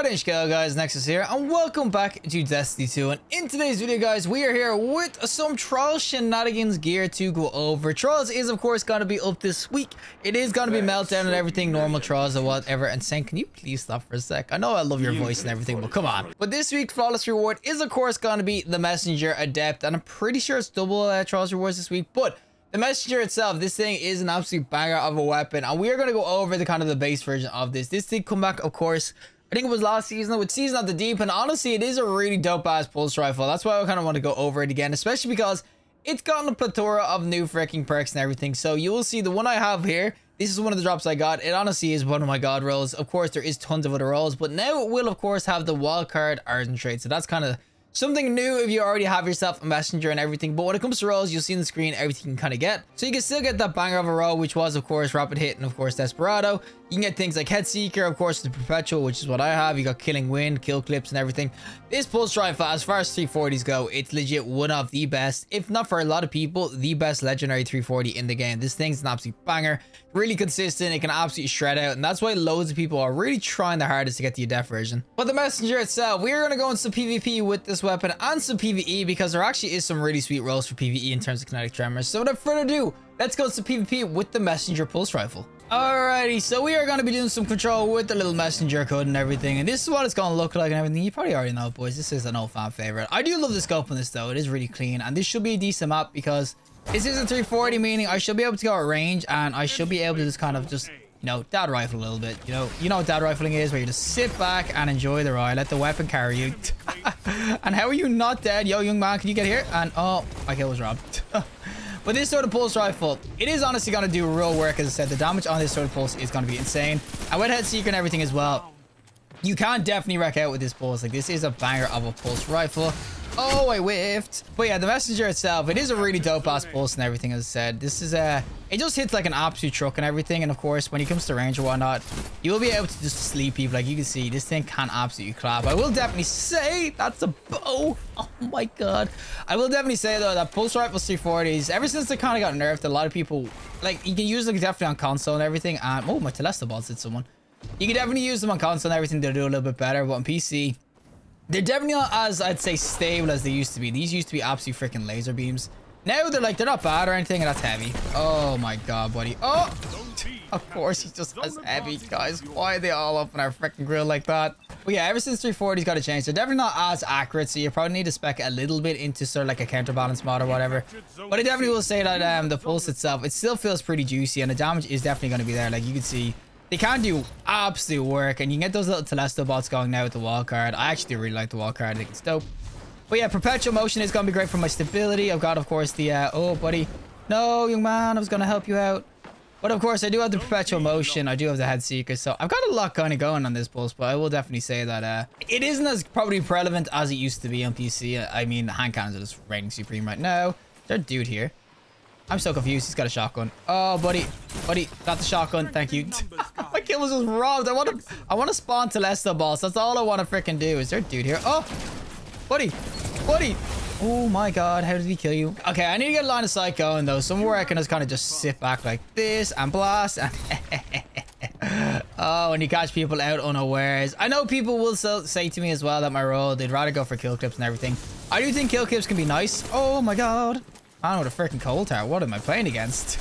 Cutting go, guys, Nexas here, and welcome back to Destiny 2. And in today's video, guys, we are here with some Trials shenanigans gear to go over. Trials is, of course, going to be up this week. It is going to be Meltdown and everything, normal Trials or whatever. And Saint, can you please stop for a sec? I know I love your voice and everything, but come on. But this week, Flawless Reward is, of course, going to be the Messenger Adept, and I'm pretty sure it's double Trials rewards this week, but the Messenger itself, this thing is an absolute banger of a weapon, and we are going to go over the kind of the base version of this. This did come back, of course, I think it was last season with Season of the Deep, and honestly, it is a really dope-ass pulse rifle. That's why I kind of want to go over it again, especially because it's gotten a plethora of new freaking perks and everything. So you will see the one I have here. This is one of the drops I got. It honestly is one of my god rolls. Of course, there is tons of other rolls, but now it will, of course, have the wildcard Arden trait. So that's kind of something new if you already have yourself a messenger and everything. But when it comes to rolls, you'll see on the screen everything you can kind of get. So you can still get that banger of a roll, which was, of course, rapid hit and, of course, desperado. You can get things like head seeker, of course, the perpetual, which is what I have. You got killing wind, kill clips, and everything. This pulse rifle, as far as 340s go, it's legit one of the best, if not for a lot of people, the best legendary 340 in the game. This thing's an absolute banger, really consistent. It can absolutely shred out, and that's why loads of people are really trying their hardest to get the Adept version. But the messenger itself, we are going to go into some PvP with this weapon and some PvE, because there actually is some really sweet rolls for PvE in terms of kinetic tremors. So without further ado, let's go to PvP with the messenger pulse rifle. Alrighty, so we are going to be doing some control with the little messenger code and everything, and this is what it's going to look like and everything. You probably already know, boys. This is an old fan favorite. I do love the scope on this, though. It is really clean, and this should be a decent map because this is a 340, meaning I should be able to go at range, and I should be able to just kind of just, you know, dad rifle a little bit. You know what dad rifling is, where you just sit back and enjoy the ride. Let the weapon carry you. And how are you not dead? Yo, young man, can you get here? And oh, my kill was robbed. But this sort of pulse rifle, it is honestly going to do real work. As I said, the damage on this sort of pulse is going to be insane. And with head seeker and everything as well, you can definitely wreck out with this pulse. Like, this is a banger of a pulse rifle. Oh, I whiffed. But yeah, the messenger itself, it is a really dope ass pulse and everything. As I said, this is it just hits like an absolute truck and everything. And of course, when it comes to range or whatnot, you will be able to just sleep people. Like you can see, this thing can absolutely clap. I will definitely say that's a bow. Oh my god. I will definitely say though that pulse rifle 340s, ever since they kind of got nerfed, a lot of people, like, you can use them definitely on console and everything. And oh, my Telesta balls hit someone. You can definitely use them on console and everything to do a little bit better, but on PC, they're definitely not as, I'd say, stable as they used to be. These used to be absolute freaking laser beams. Now they're not bad or anything, and that's heavy. Oh my god, buddy. Oh, of course he's just as heavy, guys. Why are they all up in our freaking grill like that? But yeah, ever since 340's got to change, they're definitely not as accurate, so you probably need to spec a little bit into sort of like a counterbalance mod or whatever. But I definitely will say that the pulse itself, it still feels pretty juicy, and the damage is definitely going to be there. Like you can see, they can do absolute work, and you can get those little Telesto bots going now with the wall card. I actually really like the wall card. I think it's dope. But yeah, perpetual motion is going to be great for my stability. I've got, of course, the oh, buddy. No, young man, I was going to help you out. But of course, I do have the perpetual motion. I do have the head seeker, so I've got a lot kind of going on this pulse. But I will definitely say that it isn't as probably prevalent as it used to be on PC. I mean, hand cannons are just reigning supreme right now. There's a dude here. I'm so confused. He's got a shotgun. Oh, buddy, got the shotgun. Thank you. My kill was just robbed. I want to spawn Telesta balls. That's all I want to freaking do. Is there a dude here? Oh, buddy. Oh my god, how did he kill you? Okay, I need to get a line of sight going though. Somewhere I can just kind of just sit back like this and blast. Oh, and you catch people out unawares. I know people will say to me as well that my role, they'd rather go for kill clips and everything. I do think kill clips can be nice. Oh my god. I don't know, the freaking cold tower. What am I playing against?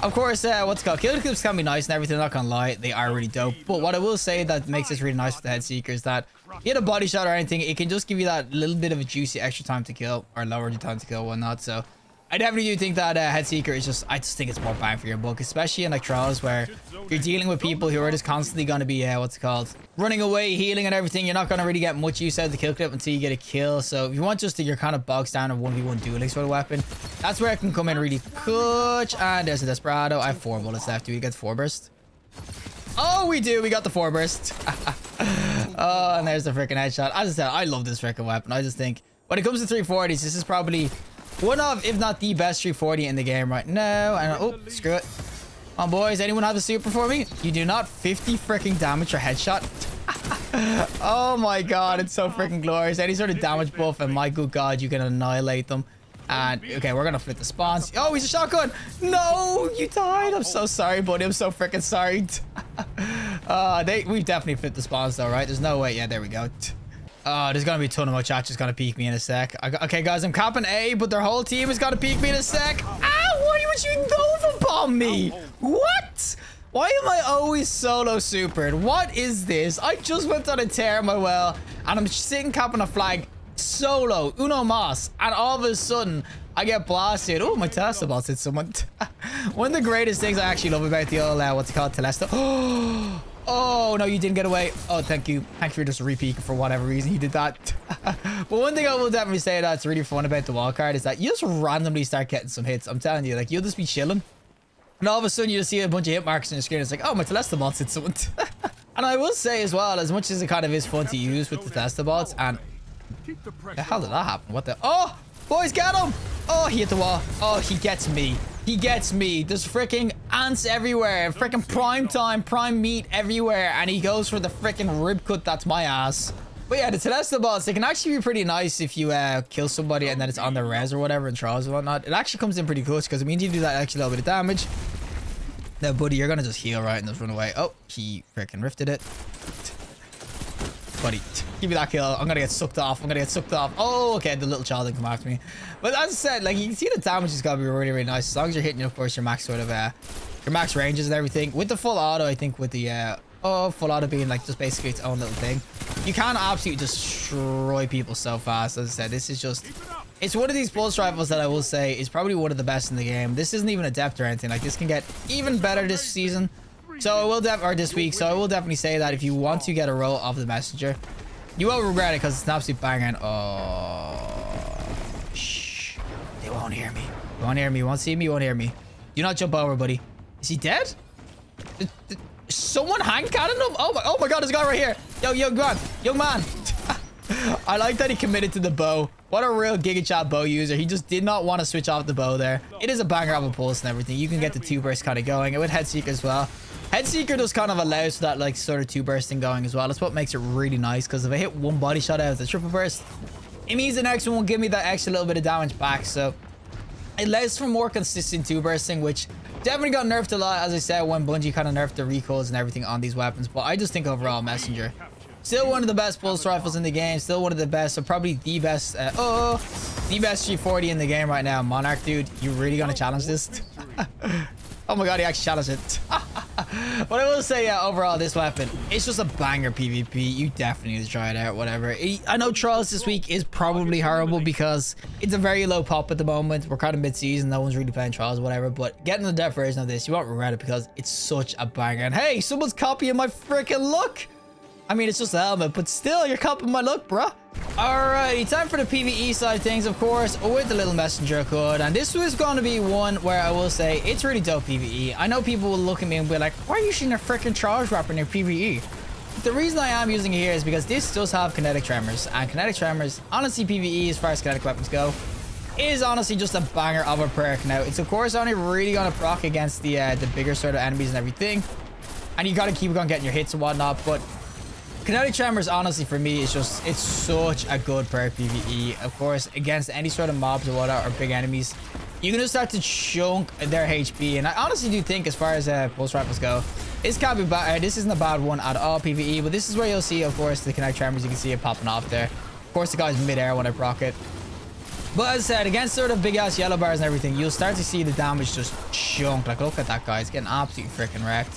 Of course, what's it called? Kill clips can be nice and everything, not gonna lie. They are really dope. But what I will say that makes this really nice for the head seeker is that you get a body shot or anything, it can just give you that little bit of a juicy extra time to kill, or lower the time to kill, whatnot. So I definitely do think that head seeker is just, I just think it's more bang for your buck, especially in like trials where you're dealing with people who are just constantly going to be what's it called, running away, healing and everything. You're not going to really get much use out of the kill clip until you get a kill. So if you want just your kind of bog standard 1v1 dueling sort of weapon, that's where it can come in really clutch. And there's a desperado. I have 4 bullets left. Do we get 4 burst? Oh, we do. We got the 4 burst. Oh, and there's the freaking headshot. As I said, I love this freaking weapon. I just think when it comes to 340s, this is probably one of, if not the best 340 in the game right now. And oh, screw it. Come on, boys. Anyone have a super for me? You do not 50 freaking damage or headshot. Oh my god, it's so freaking glorious. Any sort of damage buff, and my good god, you can annihilate them. And okay, we're gonna flip the spawns. Oh, he's a shotgun. No, you died. I'm so sorry, buddy. I'm so freaking sorry. We've definitely flipped the spawns though, right? There's no way. Yeah, there we go. Oh, there's gonna be a ton of more chat just gonna peek me in a sec. Okay, guys, I'm capping A, but their whole team is gonna peek me in a sec. Ow, why would you Nova bomb me? What? Why am I always solo supered? What is this? I just went on a tear in my well, and I'm sitting capping a flag solo, uno mas, and all of a sudden, I get blasted. Oh, my Telesta bots hit someone. One of the greatest things I actually love about the old, what's it called, Telesta. Oh, no, you didn't get away. Oh, thank you. Thank you for just re-peeking for whatever reason you did that. But one thing I will definitely say that's really fun about the wall card is that you just randomly start getting some hits. I'm telling you, like, you'll just be chilling. And all of a sudden, you just see a bunch of hit marks on your screen. It's like, oh, my Telesta bots hit someone. And I will say as well, as much as it kind of is fun to use with the Telesta bots, and the hell did that happen? What the? Oh, boys, get him. Oh, he hit the wall. Oh, he gets me. He gets me. There's freaking ants everywhere. Freaking prime time, prime meat everywhere. And he goes for the freaking rib cut. That's my ass. But yeah, the Telesta bots, they can actually be pretty nice if you kill somebody and then it's on their res or whatever in trials and whatnot. It actually comes in pretty clutch because it means you do that extra little bit of damage. Now, buddy, you're going to just heal right and just run away. Oh, he freaking rifted it. Buddy, give me that kill. I'm gonna get sucked off. I'm gonna get sucked off. Oh, okay, the little child didn't come after me. But as I said, like, you can see the damage is gonna be really, really nice. As long as you're hitting, of course, your max sort of your max ranges and everything. With the full auto, I think with the full auto being like just basically its own little thing, you can absolutely destroy people so fast. As I said, this is just, it's one of these pulse rifles that I will say is probably one of the best in the game. This isn't even Adept or anything. Like, this can get even better this season. So I will this week. So I will definitely say that if you want to get a roll of the messenger, you won't regret it because it's an absolute banger. And oh, shh, they won't hear me. They won't hear me. You won't see me. You won't hear me. Do not jump over, buddy. Is he dead? Someone hang cannon him? Oh my God, there's a guy right here. Yo, young man. I like that he committed to the bow. What a real Giga Chat bow user. He just did not want to switch off the bow there. It is a banger of a pulse and everything. You can get the 2 burst kind of going, and with Headseeker as well. Headseeker just kind of allows for that like sort of 2 bursting going as well. That's what makes it really nice, because if I hit one body shot out of the triple burst, it means the next one will give me that extra little bit of damage back. So it allows for more consistent 2 bursting, which definitely got nerfed a lot, as I said, when Bungie kind of nerfed the recoils and everything on these weapons. But I just think overall Messenger, still one of the best pulse rifles in the game, still one of the best, so probably the best the best G40 in the game right now. Monarch, dude, you really gonna challenge this? Oh my God, he actually challenged it. But I will say, yeah, overall, this weapon, it's just a banger PvP. You definitely need to try it out, whatever. I know Trials this week is probably horrible because it's a very low pop at the moment. We're kind of mid-season. No one's really playing Trials or whatever. But getting the depth version of this, you won't regret it because it's such a banger. And hey, someone's copying my freaking look. I mean, it's just a helmet, but still, you're copying my look, bruh. Alrighty, time for the PvE side of things, of course, with the little messenger code. And this was going to be one where I will say it's really dope PvE. I know people will look at me and be like, why are you using a freaking charge wrapper in your PvE? The reason I am using it here is because this does have kinetic tremors. And kinetic tremors, honestly, PvE, as far as kinetic weapons go, is honestly just a banger of a perk. Now, it's of course only really going to proc against the bigger sort of enemies and everything. And you got to keep on getting your hits and whatnot, but kinetic tremors, honestly, for me, is just, it's such a good perk PvE. Of course, against any sort of mobs or whatnot, or big enemies, you can just start to chunk their HP. And I honestly do think, as far as pulse rifles go, this can't be bad. This isn't a bad one at all PvE, but this is where you'll see, of course, the kinetic tremors. You can see it popping off there. Of course, the guy's mid-air when I proc it. But as I said, against sort of big-ass yellow bars and everything, you'll start to see the damage just chunk. Like, look at that guy. He's getting absolutely freaking wrecked.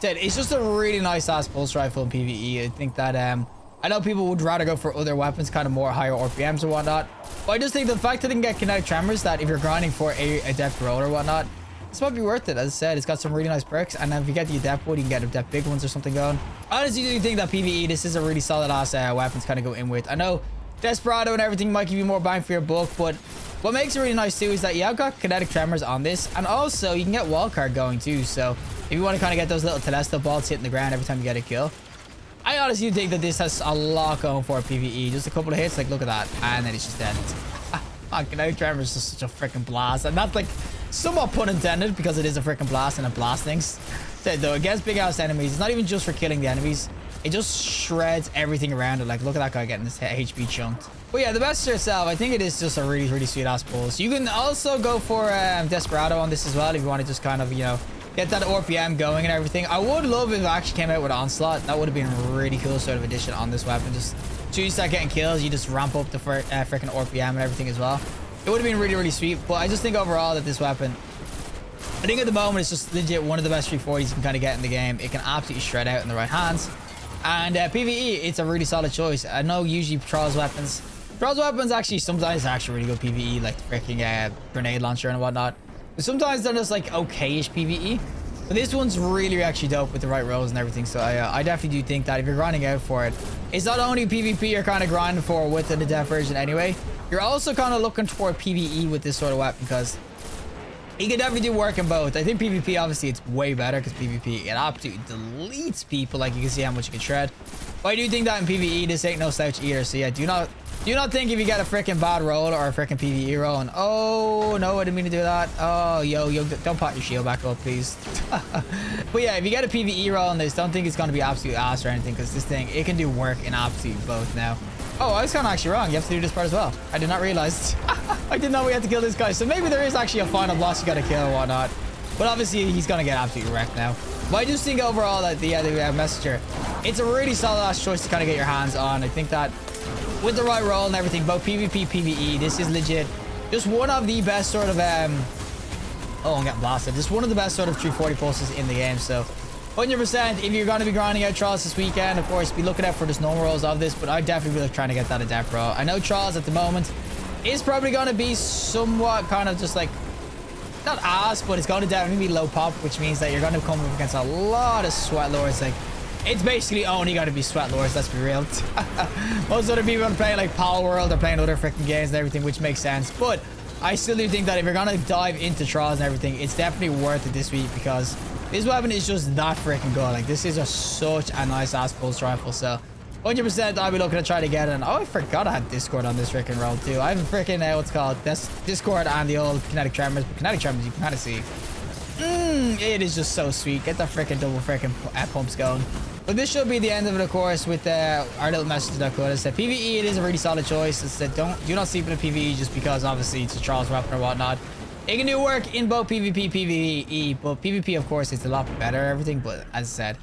It's just a really nice ass pulse rifle in PvE. I think that I know people would rather go for other weapons, kind of more higher RPMs or whatnot, but I just think the fact that they can get kinetic tremors, that if you're grinding for a Adept roll or whatnot, this might be worth it. As I said, it's got some really nice perks, and then if you get the Adept one, you can get Adept big ones or something going. I honestly do think that PvE, this is a really solid ass weapon to kind of go in with. I know Desperado and everything might give you more bang for your buck, but what makes it really nice too is that you have got kinetic tremors on this, and also you can get wildcard going too. So if you want to kind of get those little Telesta balls hitting the ground every time you get a kill, I honestly think that this has a lot going for PvE. Just a couple of hits, like look at that, and then it's just dead. Kinetic tremors is just such a freaking blast, and that's like somewhat pun intended because it is a freaking blast and it blasts things. Though against big ass enemies, it's not even just for killing the enemies. It just shreds everything around it. Like, look at that guy getting his HP chunked. But yeah, the messenger itself, I think it is just a really, really sweet ass pulse. You can also go for Desperado on this as well if you want to just kind of, you know, get that RPM going and everything. I would love if it actually came out with Onslaught. That would have been a really cool sort of addition on this weapon. Just as soon as you start getting kills, you just ramp up the freaking RPM and everything as well. It would have been really, really sweet. But I just think overall that this weapon, I think at the moment it's just legit one of the best 340s you can kind of get in the game. It can absolutely shred out in the right hands. And PvE, it's a really solid choice. I know usually Trials weapons actually sometimes are actually really good PvE, like the freaking grenade launcher and whatnot. But sometimes they're just like okayish PvE. But this one's really actually dope with the right rolls and everything. So I definitely do think that if you're grinding out for it, it's not only PvP you're kind of grinding for with the Adept version anyway. You're also kind of looking for PvE with this sort of weapon because you can definitely do work in both. I think PvP, obviously, it's way better because PvP, it absolutely deletes people. Like, you can see how much you can shred. But I do think that in PvE, this ain't no slouch either. So, yeah, do not think if you get a freaking bad roll or a freaking PvE roll and, oh, no, I didn't mean to do that. Oh, yo, don't pop your shield back up, please. But, yeah, if you get a PvE roll on this, don't think it's going to be absolute ass or anything because this thing, it can do work in absolute both now. Oh, I was kind of actually wrong. You have to do this part as well. I did not realize. I didn't know we had to kill this guy. So maybe there is actually a final boss you got to kill or whatnot. But obviously, he's going to get absolutely wrecked now. But I just think overall that the Messenger, it's a really solid ass choice to kind of get your hands on. I think that with the right roll and everything, both PvP, PvE, this is legit just one of the best sort of... oh, I'm getting blasted. Just one of the best sort of 340 pulses in the game. So 100%, if you're going to be grinding out Trials this weekend, of course, be looking out for the snow rolls of this, but I definitely be trying to get that Adept roll. I know Trials at the moment is probably going to be somewhat kind of just like, not ass, but it's going to definitely be low pop, which means that you're going to come up against a lot of sweat lords. Like, it's basically only going to be sweat lords, let's be real. Most other people are playing like Power World, they're playing other freaking games and everything, which makes sense. But I still do think that if you're going to dive into Trials and everything, it's definitely worth it this week because this weapon is just that freaking good. Like, this is such a nice ass pulse rifle. So 100% I'll be looking to try to get it. And, oh, I forgot I had Discord on this freaking roll too. I have a freaking what's called Discord and the old kinetic tremors. But kinetic tremors you can kind of see. It is just so sweet. Get that freaking double freaking pumps going. But this should be the end of it, of course, with our little message that I said. PvE, it is a really solid choice. It said do not sleep in a PvE just because obviously it's a Trials weapon or whatnot. It can do work in both PvP, PvE, but PvP, of course, is a lot better, everything. But as I said,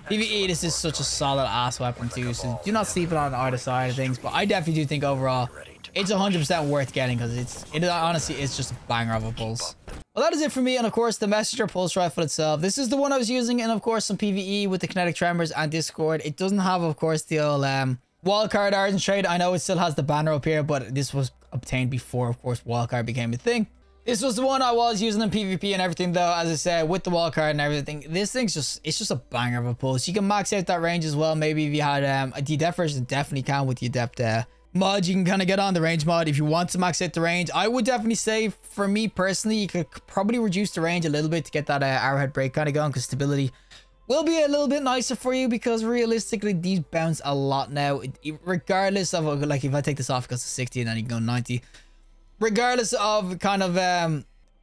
PvE, this is such a solid ass weapon too. So do not sleep on either side of things. But I definitely do think overall, it's 100% worth getting because it honestly, it's just a banger of a pulse. Well, that is it for me. And of course, the Messenger pulse rifle itself. This is the one I was using in, of course, some PvE with the kinetic tremors and Discord. It doesn't have, of course, the old wildcard Argent trade. I know it still has the banner up here, but this was obtained before, of course, wildcard became a thing. This was the one I was using in PvP and everything, though, as I said, with the wildcard and everything. This thing's it's just a banger of a pulse. You can max out that range as well. Maybe if you had the Adept version, definitely can with the Adept mod. You can kind of get on the range mod if you want to max out the range. I would definitely say, for me personally, you could probably reduce the range a little bit to get that arrowhead break kind of going, because stability will be a little bit nicer for you, because realistically, these bounce a lot now. Regardless of, like, if I take this off because it's 60 and then you can go 90. Regardless of kind of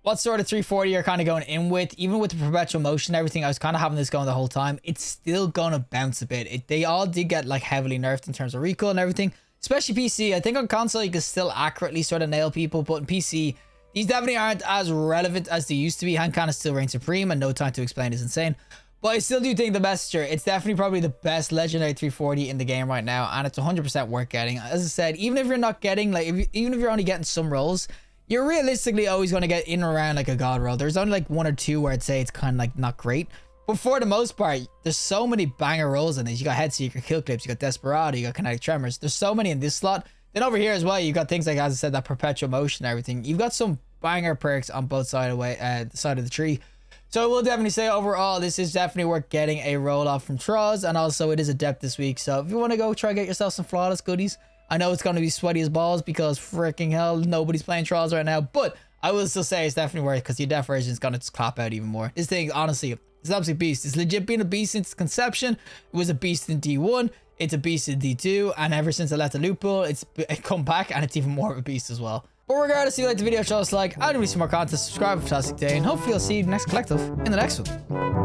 what sort of 340 you're kind of going in with, even with the perpetual motion and everything, I was kind of having this going the whole time. It's still going to bounce a bit. They all did get like heavily nerfed in terms of recoil and everything, especially PC. I think on console you can still accurately sort of nail people, but in PC, these definitely aren't as relevant as they used to be. Hand cannon still reigns supreme, and no time to explain is insane. But I still do think the Messenger, it's definitely probably the best legendary 340 in the game right now, and it's 100% worth getting. As I said, even if you're not getting, like, even if you're only getting some rolls, you're realistically always going to get in and around like a god roll. There's only like one or two where I'd say it's kind of like not great, but for the most part, there's so many banger rolls in this. You got Head Seeker, Kill Clips, you got Desperado, you got Kinetic Tremors. There's so many in this slot. Then over here as well, you got things like, as I said, that perpetual motion and everything. You've got some banger perks on both sides of the side of the tree. So I will definitely say overall, this is definitely worth getting a roll off from Trials, and also it is Adept this week. So if you want to go try to get yourself some flawless goodies, I know it's going to be sweaty as balls because freaking hell, nobody's playing Trials right now, but I will still say it's definitely worth it because the Adept version is going to just clap out even more. This thing, honestly, it's an absolute beast. It's legit been a beast since its conception. It was a beast in D1, it's a beast in D2, and ever since I left the loophole, it's come back and it's even more of a beast as well. But regardless, if you like the video, show us a like. I'll do some more content, subscribe, fantastic day, and hopefully I'll see you next collective in the next one.